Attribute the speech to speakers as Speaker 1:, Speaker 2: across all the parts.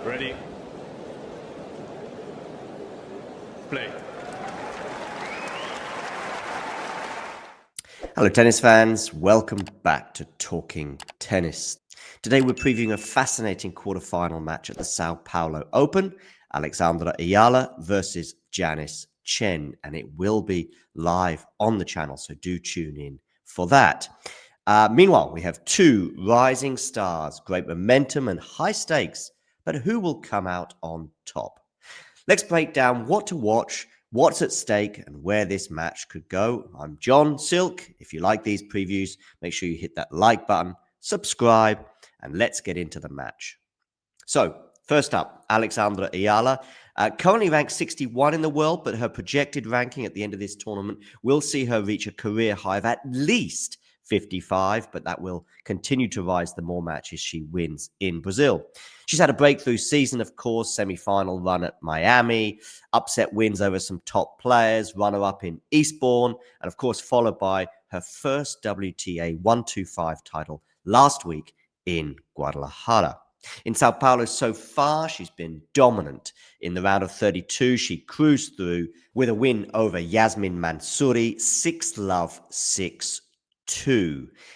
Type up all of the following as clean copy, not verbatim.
Speaker 1: Ready. Play.
Speaker 2: Hello tennis fans, welcome back to Talking Tennis. Today we're previewing a fascinating quarterfinal match at the São Paulo Open, Alexandra Eala versus Janice Tjen, and it will be live on the channel, so do tune in for that. Meanwhile, we have two rising stars, great momentum and high stakes, but who will come out on top? Let's break down what to watch, what's at stake, and where this match could go. I'm John Silk. If you like these previews, make sure you hit that like button, subscribe, and let's get into the match. So, first up, Alexandra Eala, currently ranked 61 in the world, but her projected ranking at the end of this tournament will see her reach a career high of at least 55, but that will continue to rise the more matches she wins in Brazil. She's had a breakthrough season, of course, semi-final run at Miami, upset wins over some top players, runner-up in Eastbourne, and of course followed by her first WTA 125 title last week in Guadalajara. In São Paulo so far, she's been dominant. In the round of 32, she cruised through with a win over Yasmin Mansouri, 6-love, 6-2.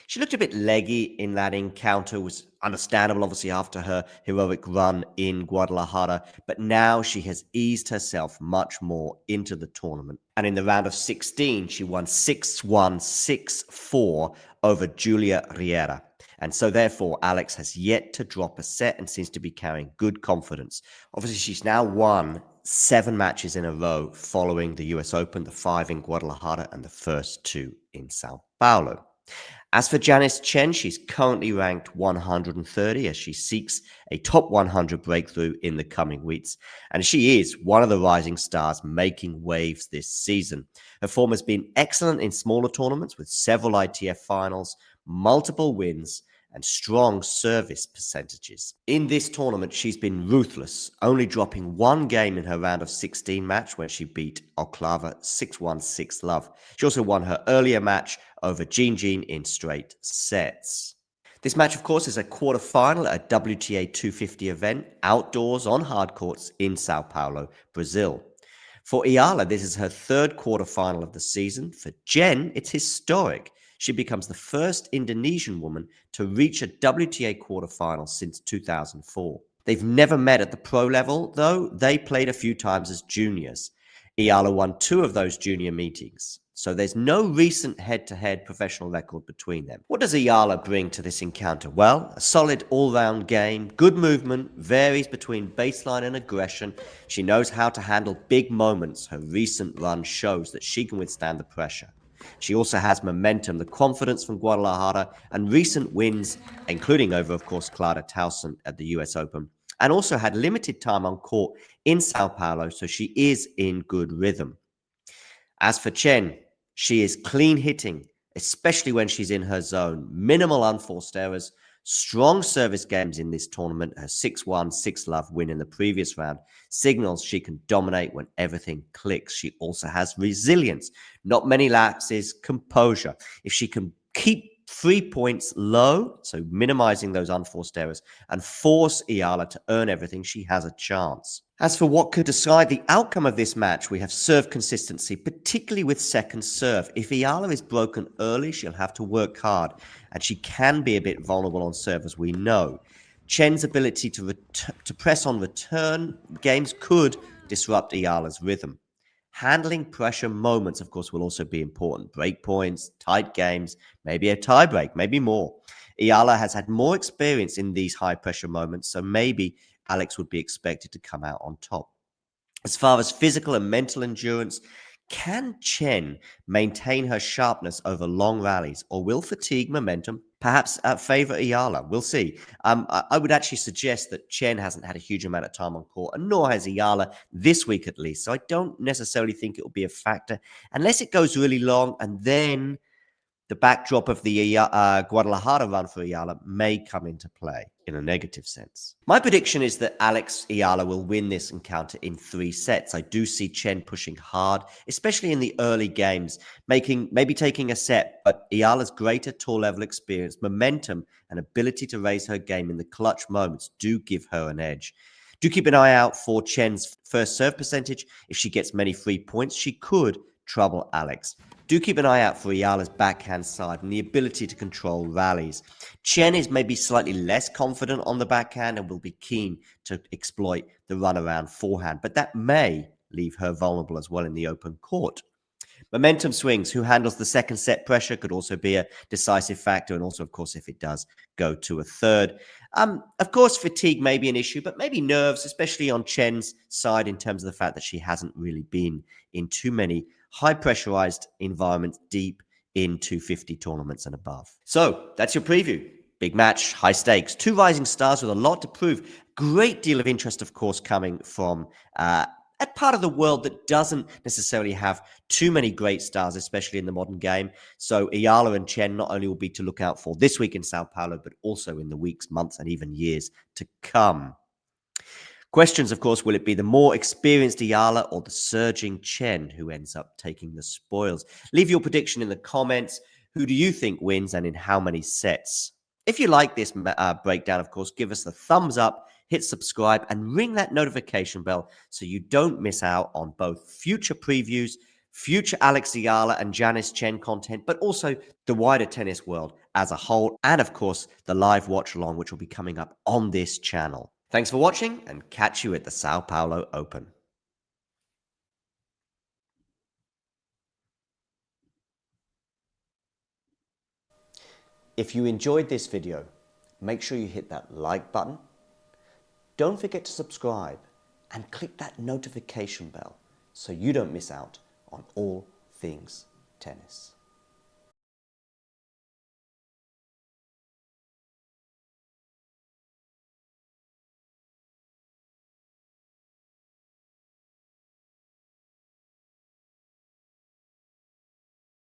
Speaker 2: She looked a bit leggy in that encounter, was understandable obviously after her heroic run in Guadalajara, but now she has eased herself much more into the tournament. And in the round of 16, she won 6-1, 6-4 over Julia Riera. And so therefore, Alex has yet to drop a set and seems to be carrying good confidence. Obviously, she's now won 7 matches in a row following the US Open, the 5 in Guadalajara and the first 2 in São Paulo. As for Janice Tjen, she's currently ranked 130 as she seeks a top 100 breakthrough in the coming weeks. And she is one of the rising stars making waves this season. Her form has been excellent in smaller tournaments with several ITF finals, multiple wins, and strong service percentages. In this tournament, she's been ruthless, only dropping 1 game in her round of 16 match when she beat Oklava 6-1, 6-love. She also won her earlier match over Jean in straight sets. This match, of course, is a quarterfinal at a WTA 250 event, outdoors on hard courts in São Paulo, Brazil. For Eala, this is her 3rd quarterfinal of the season. For Tjen, it's historic. She becomes the first Indonesian woman to reach a WTA quarterfinal since 2004. They've never met at the pro level, though. They played a few times as juniors. Eala won 2 of those junior meetings, so there's no recent head-to-head professional record between them. What does Eala bring to this encounter? Well, a solid all-round game, good movement, varies between baseline and aggression. She knows how to handle big moments. Her recent run shows that she can withstand the pressure. She also has momentum, the confidence from Guadalajara, and recent wins, including over, of course, Clara Towson at the US Open, and also had limited time on court in São Paulo, so she is in good rhythm. As for Tjen, she is clean hitting, especially when she's in her zone. Minimal unforced errors, strong service games in this tournament. Her 6-1, 6-love win in the previous round signals she can dominate when everything clicks. She also has resilience, not many lapses, composure. If she can keep 3 points low, so minimizing those unforced errors, and force Eala to earn everything, she has a chance. As for what could decide the outcome of this match, we have serve consistency, particularly with second serve. If Eala is broken early, she'll have to work hard, and she can be a bit vulnerable on serve, as we know. Tjen's ability to press on return games could disrupt Eala's rhythm. Handling pressure moments, of course, will also be important. Break points, tight games, maybe a tie break, maybe more. Eala has had more experience in these high-pressure moments, so maybe Alex would be expected to come out on top. As far as physical and mental endurance, can Tjen maintain her sharpness over long rallies, or will fatigue momentum perhaps favor Eala? We'll see. I would actually suggest that Tjen hasn't had a huge amount of time on court, and nor has Eala this week at least. So I don't necessarily think it will be a factor unless it goes really long, and then the backdrop of the Guadalajara run for Eala may come into play in a negative sense. My prediction is that Alex Eala will win this encounter in 3 sets. I do see Tjen pushing hard, especially in the early games, maybe taking a set, but Eala's greater tour level experience, momentum, and ability to raise her game in the clutch moments do give her an edge. Do keep an eye out for Tjen's first serve percentage. If she gets many free points, she could trouble Alex. Do keep an eye out for Eala's backhand side and the ability to control rallies. Tjen is maybe slightly less confident on the backhand and will be keen to exploit the runaround forehand, but that may leave her vulnerable as well in the open court. Momentum swings, who handles the second set pressure, could also be a decisive factor. And also, of course, if it does go to a third. Of course, fatigue may be an issue, but maybe nerves, especially on Tjen's side, in terms of the fact that she hasn't really been in too many high pressurized environments deep into 50 tournaments and above. So that's your preview. Big match, high stakes, two rising stars with a lot to prove. Great deal of interest, of course, coming from a part of the world that doesn't necessarily have too many great stars, especially in the modern game. So Eala and Tjen not only will be to look out for this week in Sao Paulo, but also in the weeks, months, and even years to come. Questions, of course, will it be the more experienced Eala or the surging Tjen who ends up taking the spoils? Leave your prediction in the comments. Who do you think wins and in how many sets? If you like this breakdown, of course, give us the thumbs up, hit subscribe, and ring that notification bell so you don't miss out on both future previews, future Alex Eala and Janice Tjen content, but also the wider tennis world as a whole, and of course, the live watch along, which will be coming up on this channel. Thanks for watching, and catch you at the Sao Paulo Open. If you enjoyed this video, make sure you hit that like button. Don't forget to subscribe and click that notification bell so you don't miss out on all things tennis.